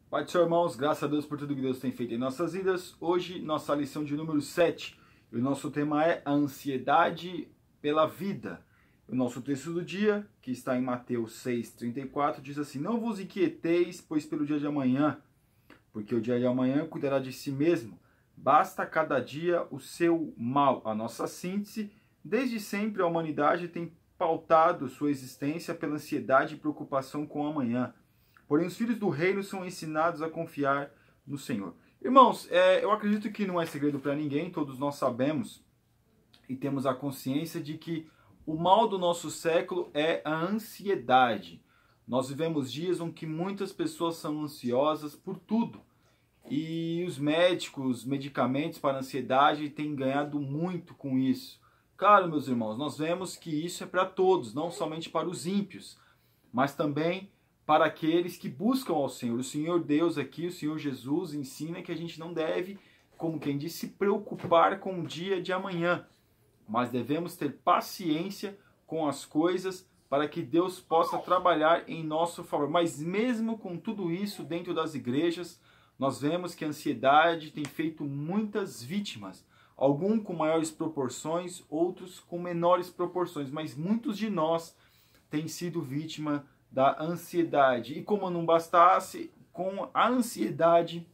Pai do Senhor, irmãos, graças a Deus por tudo que Deus tem feito em nossas vidas. Hoje, nossa lição de número 7. E o nosso tema é a ansiedade pela vida. O nosso texto do dia, que está em Mateus 6,34, diz assim: Não vos inquieteis, pois pelo dia de amanhã, porque o dia de amanhã cuidará de si mesmo. Basta cada dia o seu mal. A nossa síntese, desde sempre a humanidade tem pautado sua existência pela ansiedade e preocupação com o amanhã. Porém, os filhos do reino são ensinados a confiar no Senhor. Irmãos, eu acredito que não é segredo para ninguém, todos nós sabemos e temos a consciência de que o mal do nosso século é a ansiedade. Nós vivemos dias em que muitas pessoas são ansiosas por tudo. E os médicos, medicamentos para ansiedade têm ganhado muito com isso. Claro, meus irmãos, nós vemos que isso é para todos, não somente para os ímpios, mas também para aqueles que buscam ao Senhor. O Senhor Deus aqui, o Senhor Jesus, ensina que a gente não deve, como quem diz, se preocupar com o dia de amanhã, mas devemos ter paciência com as coisas para que Deus possa trabalhar em nosso favor. Mas mesmo com tudo isso dentro das igrejas, nós vemos que a ansiedade tem feito muitas vítimas, alguns com maiores proporções, outros com menores proporções, mas muitos de nós têm sido vítima da ansiedade. E como não bastasse, com a ansiedade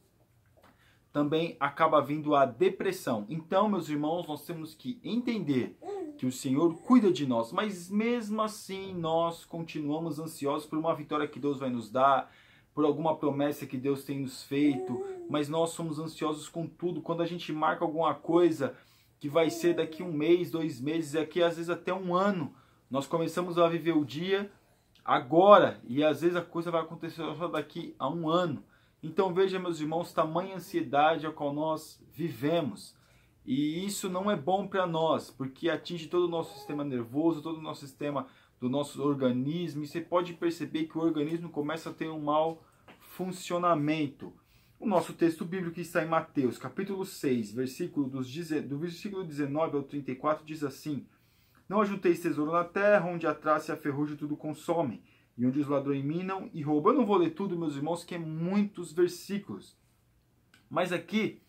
também acaba vindo a depressão. Então, meus irmãos, nós temos que entender que o Senhor cuida de nós, mas mesmo assim nós continuamos ansiosos por uma vitória que Deus vai nos dar, por alguma promessa que Deus tem nos feito, mas nós somos ansiosos com tudo. Quando a gente marca alguma coisa que vai ser daqui um mês, 2 meses, daqui às vezes até um ano, nós começamos a viver o dia agora, e às vezes a coisa vai acontecer só daqui a um ano. Então veja, meus irmãos, tamanha ansiedade a qual nós vivemos. E isso não é bom para nós, porque atinge todo o nosso sistema nervoso, todo o nosso sistema do nosso organismo. E você pode perceber que o organismo começa a ter um mau funcionamento. O nosso texto bíblico está em Mateus, capítulo 6, do versículo 19 ao 34, diz assim: Não ajunteis tesouro na terra, onde a traça e a ferrugem tudo consomem, e onde os ladrões minam e roubam. Eu não vou ler tudo, meus irmãos, que é muitos versículos. Mas aqui,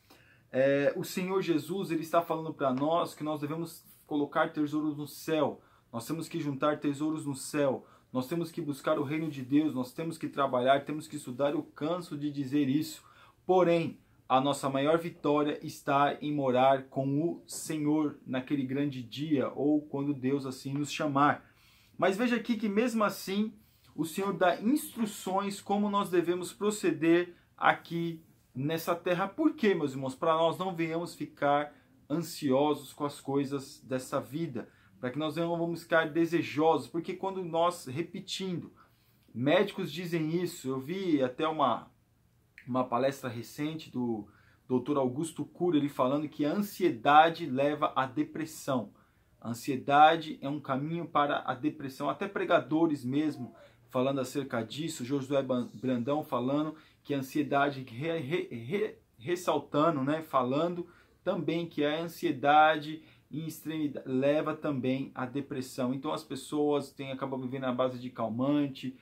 o Senhor Jesus, ele está falando para nós que nós devemos colocar tesouros no céu. Nós temos que juntar tesouros no céu. Nós temos que buscar o reino de Deus. Nós temos que trabalhar, temos que estudar. Eu canso de dizer isso. Porém, a nossa maior vitória está em morar com o Senhor naquele grande dia, ou quando Deus assim nos chamar. Mas veja aqui que mesmo assim, o Senhor dá instruções como nós devemos proceder aqui nessa terra. Por quê, meus irmãos? Para nós não venhamos ficar ansiosos com as coisas dessa vida, para que nós não vamos ficar desejosos, porque quando nós, repetindo, médicos dizem isso, eu vi até uma palestra recente do Dr. Augusto Cury, ele falando que a ansiedade leva à depressão. A ansiedade é um caminho para a depressão. Até pregadores mesmo falando acerca disso. Josué Brandão falando que a ansiedade, ressaltando, né, falando também que a ansiedade em extremidade leva também à depressão. Então as pessoas acabam vivendo à base de calmante,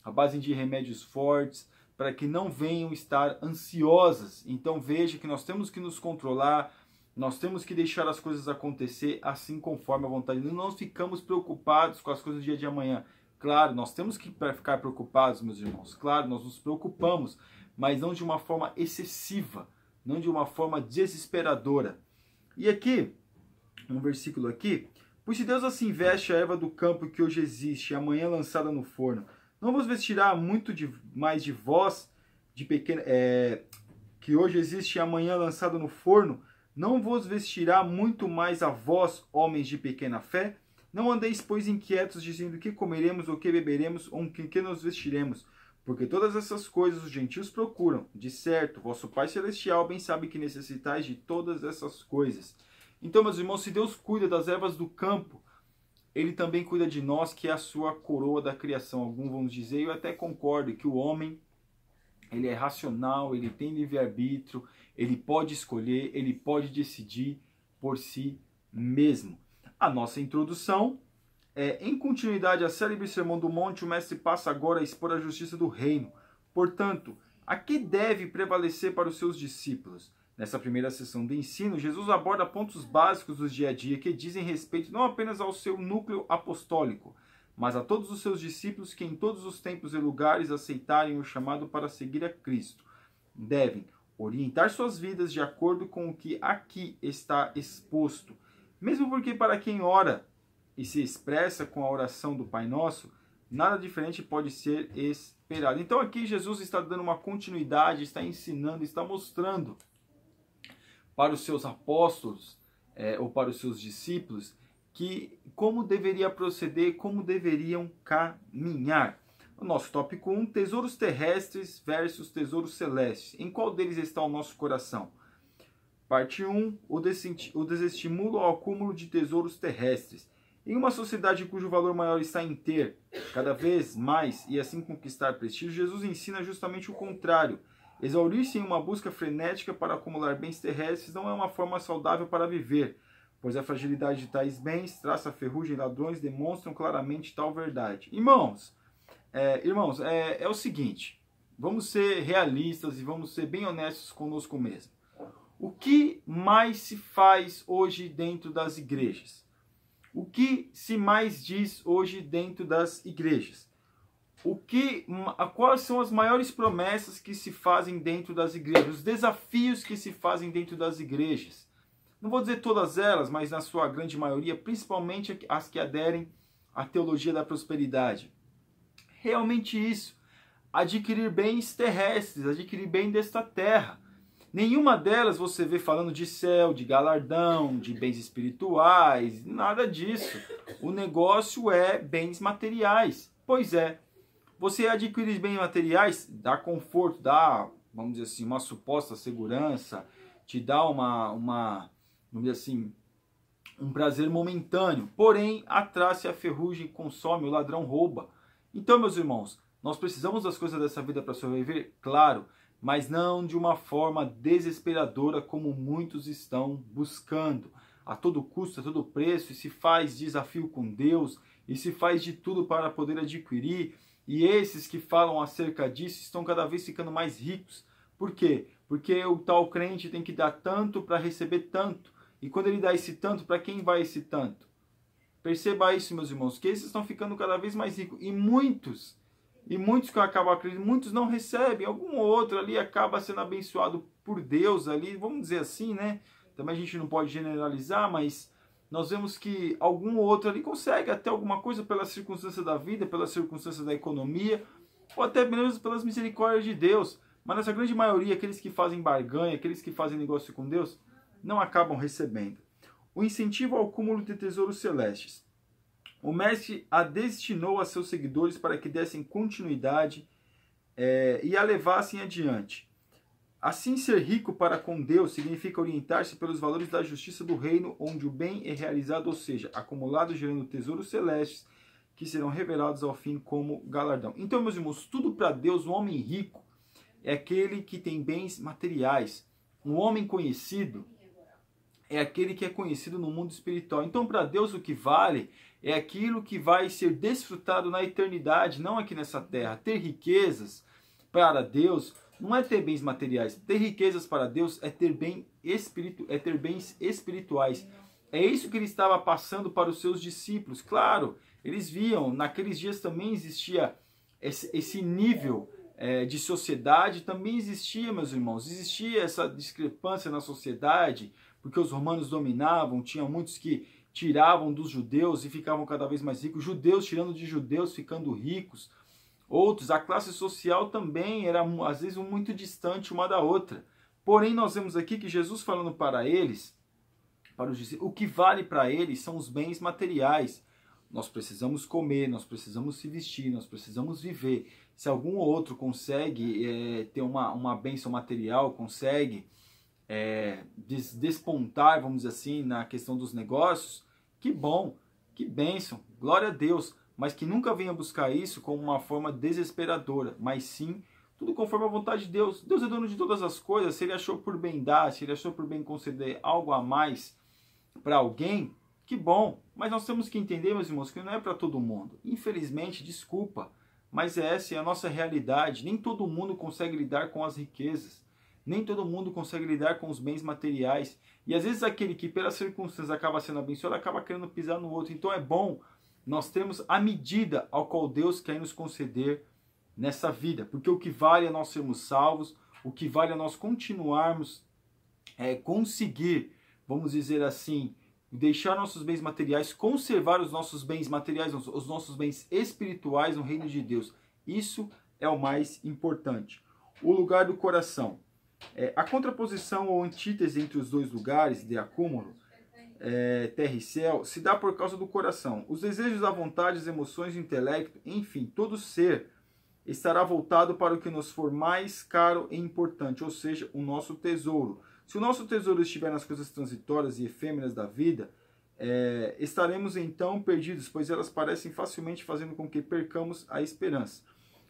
à base de remédios fortes, para que não venham estar ansiosas. Então veja que nós temos que nos controlar, nós temos que deixar as coisas acontecer assim conforme a vontade de Deus. Não ficamos preocupados com as coisas do dia de amanhã. Claro, nós temos que ficar preocupados, meus irmãos. Claro, nós nos preocupamos, mas não de uma forma excessiva, não de uma forma desesperadora. E aqui, um versículo aqui: Pois se Deus assim veste a erva do campo que hoje existe, e amanhã lançada no forno, não vos vestirá muito mais de vós, de pequena, que hoje existe e amanhã lançado no forno? Não vos vestirá muito mais a vós, homens de pequena fé? Não andeis, pois, inquietos, dizendo: que comeremos, ou que beberemos, ou que nos vestiremos? Porque todas essas coisas os gentios procuram. De certo, vosso Pai Celestial bem sabe que necessitais de todas essas coisas. Então, meus irmãos, se Deus cuida das ervas do campo, Ele também cuida de nós, que é a sua coroa da criação. Alguns vão dizer, e eu até concordo, que o homem, ele é racional, ele tem livre-arbítrio, ele pode escolher, ele pode decidir por si mesmo. A nossa introdução em continuidade à célebre Sermão do Monte, o mestre passa agora a expor a justiça do reino. Portanto, A que deve prevalecer para os seus discípulos? Nessa primeira sessão de ensino, Jesus aborda pontos básicos do dia a dia que dizem respeito não apenas ao seu núcleo apostólico, mas a todos os seus discípulos que em todos os tempos e lugares aceitarem o chamado para seguir a Cristo. Devem orientar suas vidas de acordo com o que aqui está exposto. Mesmo porque para quem ora e se expressa com a oração do Pai Nosso, nada diferente pode ser esperado. Então aqui Jesus está dando uma continuidade, está ensinando, está mostrando para os seus apóstolos ou para os seus discípulos que como deveria proceder, como deveriam caminhar. O nosso tópico 1, tesouros terrestres versus tesouros celestes. Em qual deles está o nosso coração? Parte 1, o desestímulo ao acúmulo de tesouros terrestres. Em uma sociedade cujo valor maior está em ter cada vez mais e assim conquistar prestígio, Jesus ensina justamente o contrário. Exaurir-se em uma busca frenética para acumular bens terrestres não é uma forma saudável para viver, pois a fragilidade de tais bens, traça, ferrugem e ladrões demonstram claramente tal verdade. Irmãos, é o seguinte, vamos ser realistas e vamos ser bem honestos conosco mesmo. O que mais se faz hoje dentro das igrejas? O que se mais diz hoje dentro das igrejas? Quais são as maiores promessas que se fazem dentro das igrejas? Os desafios que se fazem dentro das igrejas? Não vou dizer todas elas, mas na sua grande maioria, principalmente as que aderem à teologia da prosperidade. Realmente isso. Adquirir bens terrestres, adquirir bem desta terra. Nenhuma delas você vê falando de céu, de galardão, de bens espirituais, nada disso. O negócio é bens materiais. Pois é, você adquirir bens materiais dá conforto, dá, vamos dizer assim, uma suposta segurança, te dá vamos dizer assim, um prazer momentâneo. Porém, atrás-se a ferrugem, consome, o ladrão rouba. Então, meus irmãos, nós precisamos das coisas dessa vida para sobreviver? Claro, mas não de uma forma desesperadora como muitos estão buscando. A todo custo, a todo preço, e se faz desafio com Deus, e se faz de tudo para poder adquirir. E esses que falam acerca disso estão cada vez ficando mais ricos. Por quê? Porque o tal crente tem que dar tanto para receber tanto. E quando ele dá esse tanto, para quem vai esse tanto? Perceba isso, meus irmãos, que esses estão ficando cada vez mais ricos. E muitos que acabam acreditando, muitos não recebem. Algum outro ali acaba sendo abençoado por Deus ali, vamos dizer assim, né? Também a gente não pode generalizar, mas nós vemos que algum outro ali consegue até alguma coisa pela circunstância da vida, pela circunstância da economia, ou até mesmo pelas misericórdias de Deus. Mas nessa grande maioria, aqueles que fazem barganha, aqueles que fazem negócio com Deus, não acabam recebendo. O incentivo ao acúmulo de tesouros celestes. O mestre a destinou a seus seguidores para que dessem continuidade e a levassem adiante. Assim, ser rico para com Deus significa orientar-se pelos valores da justiça do reino, onde o bem é realizado, ou seja, acumulado gerando tesouros celestes que serão revelados ao fim como galardão. Então, meus irmãos, tudo para Deus, um homem rico é aquele que tem bens materiais. Um homem conhecido é aquele que é conhecido no mundo espiritual. Então, para Deus, o que vale é aquilo que vai ser desfrutado na eternidade, não aqui nessa terra. Ter riquezas para Deus não é ter bens materiais. Ter riquezas para Deus é ter bens espirituais. É isso que ele estava passando para os seus discípulos. Claro, eles viam, naqueles dias também existia esse nível de sociedade, também existia, meus irmãos, existia essa discrepância na sociedade, porque os romanos dominavam, tinha muitos que tiravam dos judeus e ficavam cada vez mais ricos, judeus tirando de judeus, ficando ricos. Outros, a classe social também era às vezes muito distante uma da outra. Porém, nós vemos aqui que Jesus falando para eles, para os discípulos, o que vale para eles são os bens materiais. Nós precisamos comer, nós precisamos se vestir, nós precisamos viver. Se algum outro consegue ter uma bênção material, consegue despontar, vamos dizer assim, na questão dos negócios, que bom, que bênção, glória a Deus. Mas que nunca venha buscar isso como uma forma desesperadora, mas sim tudo conforme a vontade de Deus. Deus é dono de todas as coisas. Se ele achou por bem dar, se ele achou por bem conceder algo a mais para alguém, que bom. Mas nós temos que entender, meus irmãos, que não é para todo mundo. Infelizmente, desculpa, mas essa é a nossa realidade. Nem todo mundo consegue lidar com as riquezas. Nem todo mundo consegue lidar com os bens materiais. E às vezes aquele que pelas circunstâncias acaba sendo abençoado, acaba querendo pisar no outro. Então é bom nós termos a medida ao qual Deus quer nos conceder nessa vida. Porque o que vale é nós sermos salvos, o que vale é nós continuarmos, conseguir, vamos dizer assim, deixar nossos bens materiais, conservar os nossos bens materiais, os nossos bens espirituais no reino de Deus. Isso é o mais importante. O lugar do coração. A contraposição ou antítese entre os dois lugares de acúmulo, terra e céu, se dá por causa do coração. Os desejos, a vontade, as emoções, o intelecto, enfim, todo ser estará voltado para o que nos for mais caro e importante, ou seja, o nosso tesouro. Se o nosso tesouro estiver nas coisas transitórias e efêmeras da vida, estaremos então perdidos, pois elas parecem facilmente fazendo com que percamos a esperança.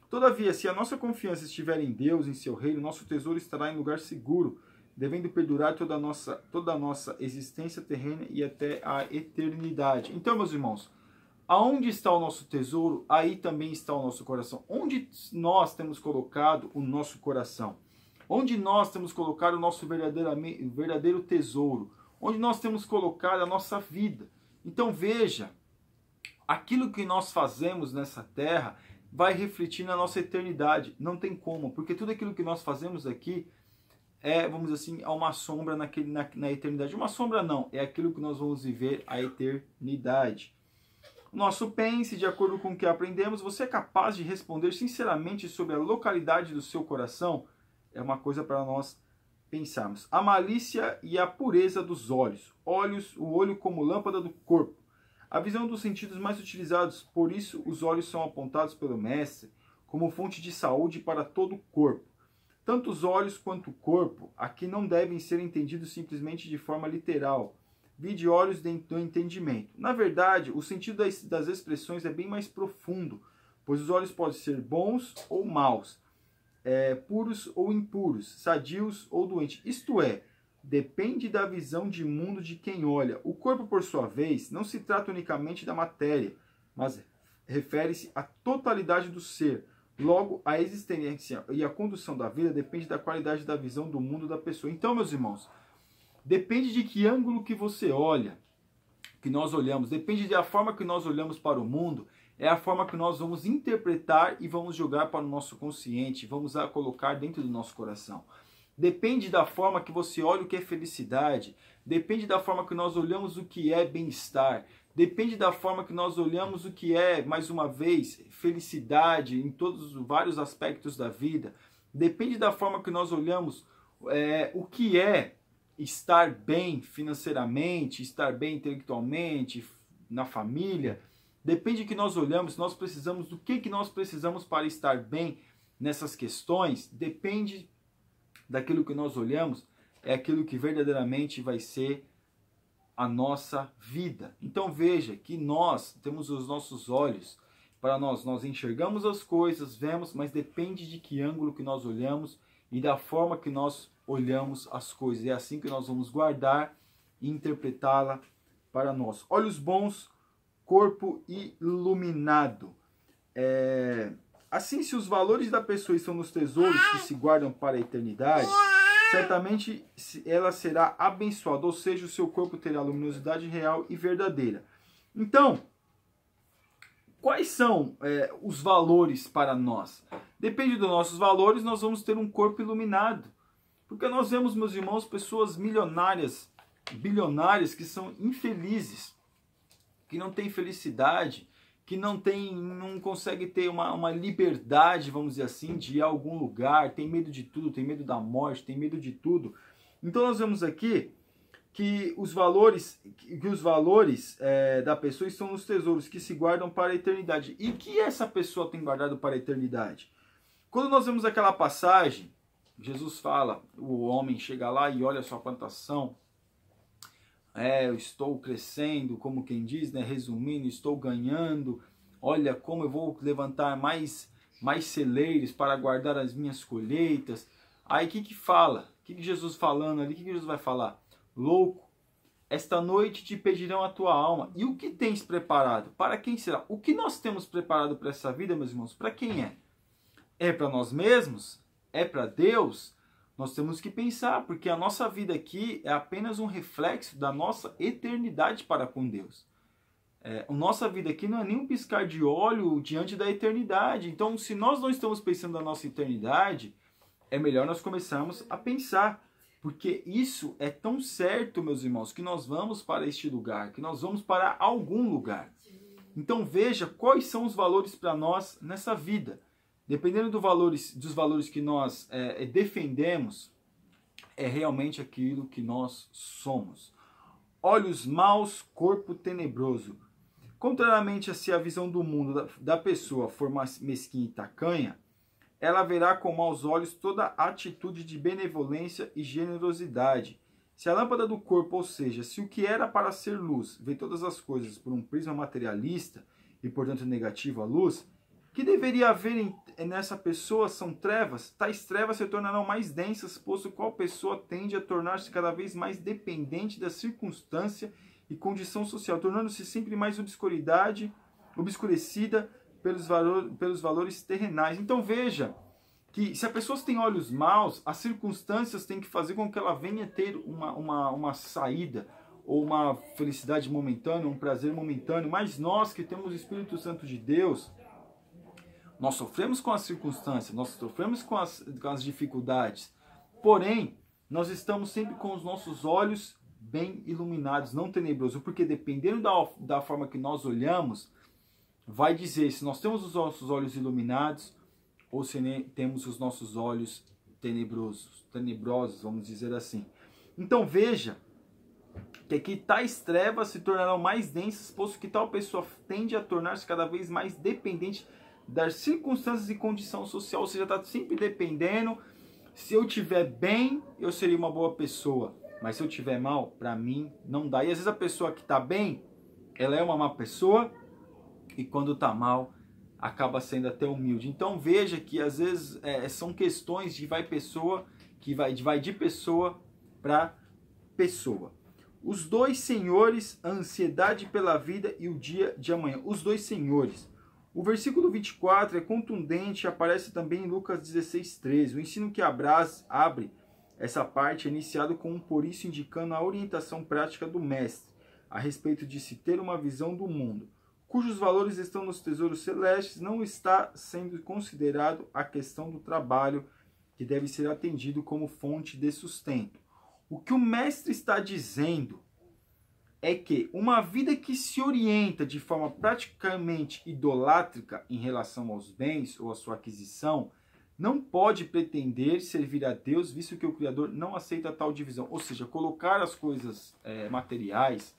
Todavia, se a nossa confiança estiver em Deus, em seu reino, nosso tesouro estará em lugar seguro, devendo perdurar toda a nossa existência terrena e até a eternidade. Então, meus irmãos, aonde está o nosso tesouro, aí também está o nosso coração. Onde nós temos colocado o nosso coração? Onde nós temos colocado o nosso verdadeiro tesouro? Onde nós temos colocado a nossa vida? Então veja, aquilo que nós fazemos nessa terra vai refletir na nossa eternidade. Não tem como, porque tudo aquilo que nós fazemos aqui vamos dizer assim, uma sombra na eternidade. Uma sombra não, é aquilo que nós vamos viver a eternidade. Nosso pense, de acordo com o que aprendemos, você é capaz de responder sinceramente sobre a localidade do seu coração? É uma coisa para nós pensarmos. A malícia e a pureza dos olhos. O olho como lâmpada do corpo. A visão dos sentidos mais utilizados, por isso os olhos são apontados pelo Mestre como fonte de saúde para todo o corpo. Tanto os olhos quanto o corpo aqui não devem ser entendidos simplesmente de forma literal. Vide olhos do entendimento. Na verdade, o sentido das expressões é bem mais profundo, pois os olhos podem ser bons ou maus, puros ou impuros, sadios ou doentes. Isto é, depende da visão de mundo de quem olha. O corpo, por sua vez, não se trata unicamente da matéria, mas refere-se à totalidade do ser. Logo, a existência e a condução da vida depende da qualidade da visão do mundo da pessoa. Então, meus irmãos, depende de que ângulo que você olha, que nós olhamos, depende da forma que nós olhamos para o mundo, é a forma que nós vamos interpretar e vamos jogar para o nosso consciente, vamos colocar dentro do nosso coração. Depende da forma que você olha o que é felicidade, depende da forma que nós olhamos o que é bem-estar, depende da forma que nós olhamos o que é, mais uma vez, felicidade em todos os vários aspectos da vida, depende da forma que nós olhamos o que é estar bem financeiramente, estar bem intelectualmente, na família. Depende do que nós olhamos, nós precisamos do que nós precisamos para estar bem nessas questões, depende daquilo que nós olhamos, é aquilo que verdadeiramente vai ser a nossa vida. Então veja que nós temos os nossos olhos, para nós enxergamos as coisas, vemos, mas depende de que ângulo que nós olhamos e da forma que nós olhamos as coisas. É assim que nós vamos guardar e interpretá-la para nós. Olhos bons, corpo iluminado. Assim, se os valores da pessoa estão nos tesouros que se guardam para a eternidade, certamente ela será abençoada, ou seja, o seu corpo terá luminosidade real e verdadeira. Então, quais são os valores para nós? Depende dos nossos valores, nós vamos ter um corpo iluminado. Porque nós vemos, meus irmãos, pessoas milionárias, bilionárias, que são infelizes, que não têm felicidade, que não consegue ter uma liberdade, vamos dizer assim, de ir a algum lugar, tem medo de tudo, tem medo da morte, tem medo de tudo. Então nós vemos aqui que os valores da pessoa estão nos tesouros que se guardam para a eternidade. E que essa pessoa tem guardado para a eternidade? Quando nós vemos aquela passagem, Jesus fala, o homem chega lá e olha a sua plantação, eu estou crescendo, como quem diz, né? Resumindo, estou ganhando, olha como eu vou levantar mais celeiros para guardar as minhas colheitas. Aí o que fala? O que Jesus falando ali? O que Jesus vai falar? Louco, Esta noite te pedirão a tua alma. E o que tens preparado? Para quem será? O que nós temos preparado para essa vida, meus irmãos? Para quem é? É para nós mesmos? É para Deus? Nós temos que pensar, porque a nossa vida aqui é apenas um reflexo da nossa eternidade para com Deus. A nossa vida aqui não é nem um piscar de olho diante da eternidade. Então, se nós não estamos pensando na nossa eternidade, é melhor nós começarmos a pensar. Porque isso é tão certo, meus irmãos, que nós vamos para este lugar, que nós vamos para algum lugar. Então veja quais são os valores para nós nessa vida. Dependendo dos valores que nós defendemos, é realmente aquilo que nós somos. Olhos maus, corpo tenebroso. Contrariamente a se a visão do mundo da pessoa for mesquinha e tacanha, ela verá com maus olhos toda atitude de benevolência e generosidade. Se a lâmpada do corpo, ou seja, se o que era para ser luz, vê todas as coisas por um prisma materialista e, portanto, negativo à luz, que deveria haver nessa pessoa são trevas. Tais trevas se tornarão mais densas, posto qual pessoa tende a tornar-se cada vez mais dependente da circunstância e condição social, tornando-se sempre mais obscurecida pelos valores terrenais. Então veja que se a pessoa tem olhos maus, as circunstâncias têm que fazer com que ela venha ter uma saída, ou uma felicidade momentânea, um prazer momentâneo, mas nós que temos o Espírito Santo de Deus, nós sofremos com as circunstâncias, nós sofremos com as dificuldades, porém, nós estamos sempre com os nossos olhos bem iluminados, não tenebrosos, porque dependendo da forma que nós olhamos, vai dizer se nós temos os nossos olhos iluminados ou se temos os nossos olhos tenebrosos, vamos dizer assim. Então veja que aqui tais trevas se tornarão mais densas, posto que tal pessoa tende a tornar-se cada vez mais dependente das circunstâncias e condição social, ou seja, está sempre dependendo. Se eu tiver bem, eu seria uma boa pessoa, mas se eu tiver mal, para mim não dá. E às vezes a pessoa que está bem, ela é uma má pessoa, e quando está mal, acaba sendo até humilde. Então veja que às vezes são questões de vai de pessoa para pessoa. Os dois senhores, a ansiedade pela vida e o dia de amanhã. Os dois senhores. O versículo 24 é contundente e aparece também em Lucas 16:13. O ensino que abre essa parte é iniciado com um por isso indicando a orientação prática do mestre a respeito de se ter uma visão do mundo, cujos valores estão nos tesouros celestes. Não está sendo considerado a questão do trabalho, que deve ser atendido como fonte de sustento. O que o mestre está dizendo é que uma vida que se orienta de forma praticamente idolátrica em relação aos bens ou à sua aquisição, não pode pretender servir a Deus, visto que o Criador não aceita tal divisão. Ou seja, colocar as coisas materiais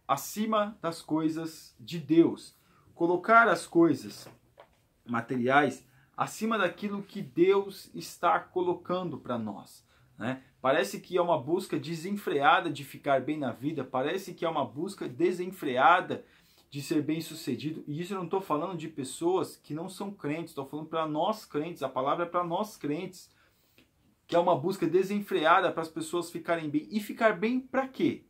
acima das coisas de Deus. Colocar as coisas materiais acima daquilo que Deus está colocando para nós, né? Parece que é uma busca desenfreada de ficar bem na vida, parece que é uma busca desenfreada de ser bem sucedido. E isso eu não estou falando de pessoas que não são crentes, estou falando para nós crentes, a palavra é para nós crentes, que é uma busca desenfreada para as pessoas ficarem bem. E ficar bem para quê?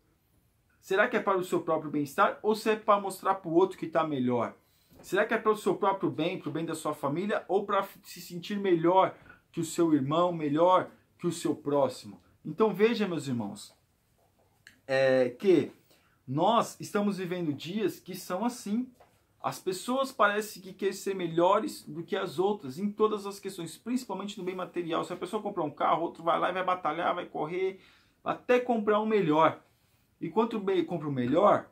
Será que é para o seu próprio bem-estar ou se é para mostrar para o outro que está melhor? Será que é para o seu próprio bem, para o bem da sua família, ou para se sentir melhor que o seu irmão, melhor que o seu próximo? Então veja, meus irmãos, que nós estamos vivendo dias que são assim. As pessoas parecem que querem ser melhores do que as outras em todas as questões, principalmente no bem material. Se a pessoa comprar um carro, outro vai lá e vai batalhar, vai correr, até comprar um melhor. E quando compra o melhor,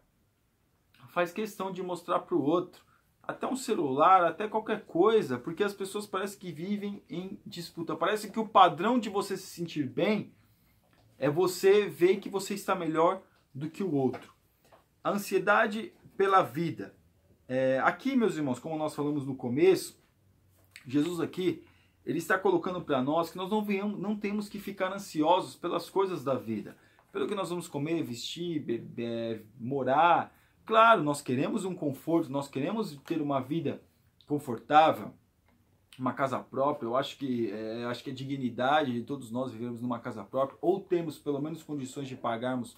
faz questão de mostrar para o outro. Até um celular, até qualquer coisa, porque as pessoas parecem que vivem em disputa. Parece que o padrão de você se sentir bem é você ver que você está melhor do que o outro. A ansiedade pela vida. Aqui, meus irmãos, como nós falamos no começo, Jesus aqui, ele está colocando para nós que nós não temos que ficar ansiosos pelas coisas da vida. Pelo que nós vamos comer, vestir, beber, morar. Claro, nós queremos um conforto, nós queremos ter uma vida confortável, uma casa própria. Eu acho que é dignidade de todos nós vivermos numa casa própria, ou temos pelo menos condições de pagarmos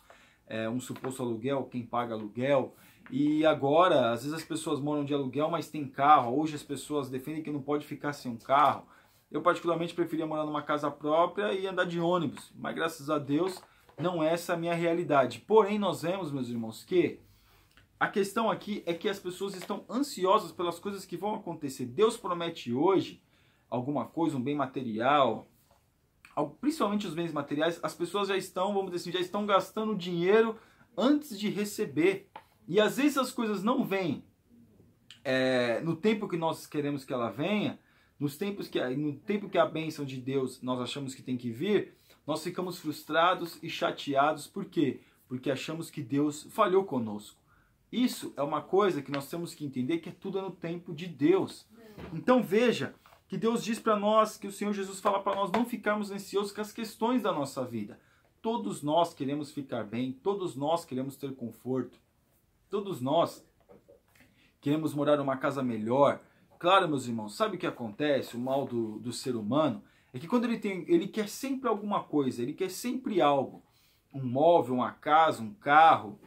um suposto aluguel, quem paga aluguel. E agora, às vezes as pessoas moram de aluguel, mas tem carro. Hoje as pessoas defendem que não pode ficar sem um carro. Eu particularmente preferia morar numa casa própria e andar de ônibus. Mas graças a Deus não é essa a minha realidade. Porém, nós vemos, meus irmãos, que a questão aqui é que as pessoas estão ansiosas pelas coisas que vão acontecer. Deus promete hoje alguma coisa, um bem material, principalmente os bens materiais. As pessoas já estão, vamos dizer assim, já estão gastando dinheiro antes de receber. E às vezes as coisas não vêm no tempo que nós queremos que ela venha, no tempo que a bênção de Deus nós achamos que tem que vir, nós ficamos frustrados e chateados. Por quê? Porque achamos que Deus falhou conosco. Isso é uma coisa que nós temos que entender, que é tudo no tempo de Deus. Então veja que Deus diz para nós, que o Senhor Jesus fala para nós não ficarmos ansiosos com as questões da nossa vida. Todos nós queremos ficar bem, todos nós queremos ter conforto, todos nós queremos morar numa casa melhor. Claro, meus irmãos, sabe o que acontece? O mal do ser humano é que quando ele quer sempre alguma coisa, ele quer sempre algo. Um móvel, uma casa, um carro,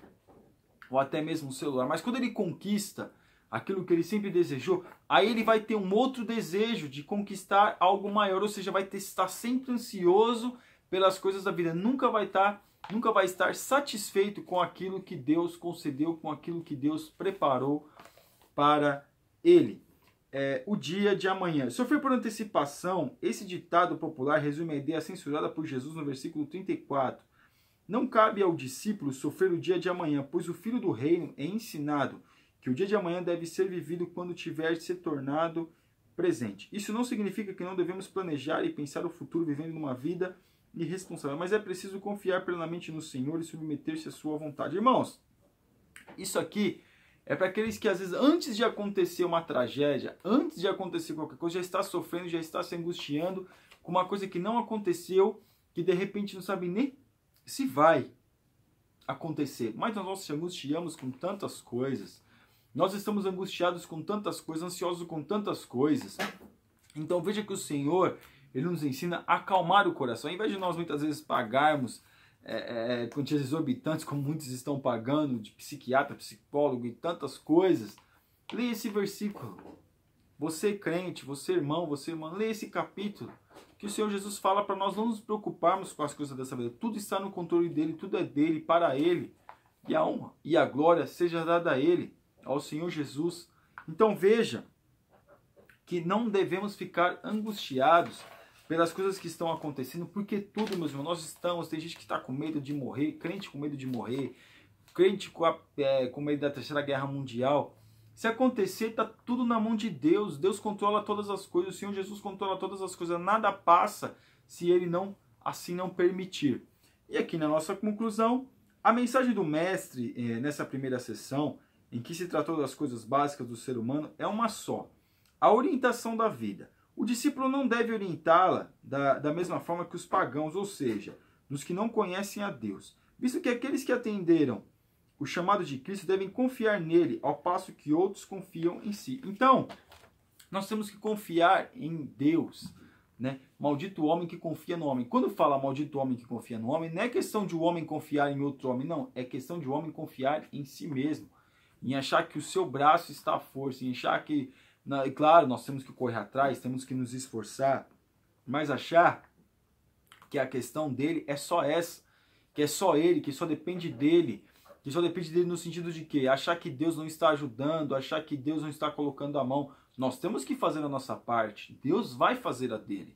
ou até mesmo um celular. Mas quando ele conquista aquilo que ele sempre desejou, aí ele vai ter um outro desejo de conquistar algo maior. Ou seja, vai estar sempre ansioso pelas coisas da vida. Nunca vai estar satisfeito com aquilo que Deus concedeu, com aquilo que Deus preparou para ele. O dia de amanhã. Sofrer por antecipação, esse ditado popular resume a ideia censurada por Jesus no versículo 34. Não cabe ao discípulo sofrer o dia de amanhã, pois o Filho do Reino é ensinado que o dia de amanhã deve ser vivido quando tiver se tornado presente. Isso não significa que não devemos planejar e pensar o futuro vivendo uma vida irresponsável, mas é preciso confiar plenamente no Senhor e submeter-se à sua vontade. Irmãos, isso aqui é para aqueles que às vezes antes de acontecer uma tragédia, antes de acontecer qualquer coisa, já está sofrendo, já está se angustiando com uma coisa que não aconteceu, que de repente não sabe nem se vai acontecer. Mas nós nos angustiamos com tantas coisas, nós estamos angustiados com tantas coisas, ansiosos com tantas coisas. Então veja que o Senhor, Ele nos ensina a acalmar o coração. Ao invés de nós muitas vezes pagarmos quantias exorbitantes, como muitos estão pagando, de psiquiatra, psicólogo e tantas coisas, leia esse versículo. Você crente, você irmão, você irmã, leia esse capítulo, que o Senhor Jesus fala para nós não nos preocuparmos com as coisas dessa vida. Tudo está no controle dele, tudo é dele, para ele. E a honra e a glória seja dada a ele, ao Senhor Jesus. Então veja que não devemos ficar angustiados pelas coisas que estão acontecendo, porque tudo, meus irmãos, tem gente que está com medo de morrer, crente com medo de morrer, crente com medo da Terceira Guerra Mundial. Se acontecer, está tudo na mão de Deus. Deus controla todas as coisas, o Senhor Jesus controla todas as coisas, nada passa se Ele assim não permitir. E aqui na nossa conclusão, a mensagem do Mestre, nessa primeira sessão, em que se tratou das coisas básicas do ser humano, é uma só: a orientação da vida. O discípulo não deve orientá-la da mesma forma que os pagãos, ou seja, nos que não conhecem a Deus, visto que aqueles que atenderam o chamado de Cristo devem confiar nele, ao passo que outros confiam em si. Então, nós temos que confiar em Deus, né? Maldito o homem que confia no homem. Quando fala maldito o homem que confia no homem, não é questão de o homem confiar em outro homem, não. É questão de o homem confiar em si mesmo, em achar que o seu braço está à força, em achar que... Claro, nós temos que correr atrás, temos que nos esforçar, mas achar que a questão dele é só essa, que é só ele, que só depende dele, no sentido de que achar que Deus não está ajudando, achar que Deus não está colocando a mão. Nós temos que fazer a nossa parte, Deus vai fazer a dele.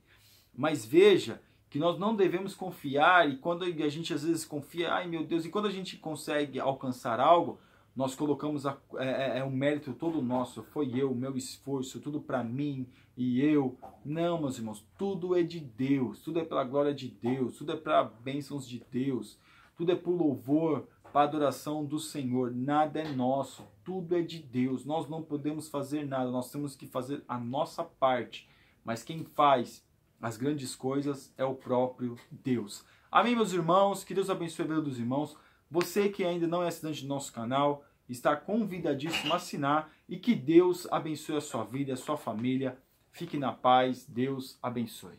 Mas veja que nós não devemos confiar, e quando a gente às vezes confia, ai meu Deus, e quando a gente consegue alcançar algo, nós colocamos o mérito todo nosso, foi eu, o meu esforço, tudo para mim e eu. Não, meus irmãos, tudo é de Deus, tudo é pela glória de Deus, tudo é para bênçãos de Deus, tudo é por louvor, para adoração do Senhor. Nada é nosso, tudo é de Deus. Nós não podemos fazer nada, nós temos que fazer a nossa parte. Mas quem faz as grandes coisas é o próprio Deus. Amém, meus irmãos? Que Deus abençoe a vida dos irmãos. Você que ainda não é assinante do nosso canal, está convidadíssimo a assinar, e que Deus abençoe a sua vida, a sua família. Fique na paz, Deus abençoe.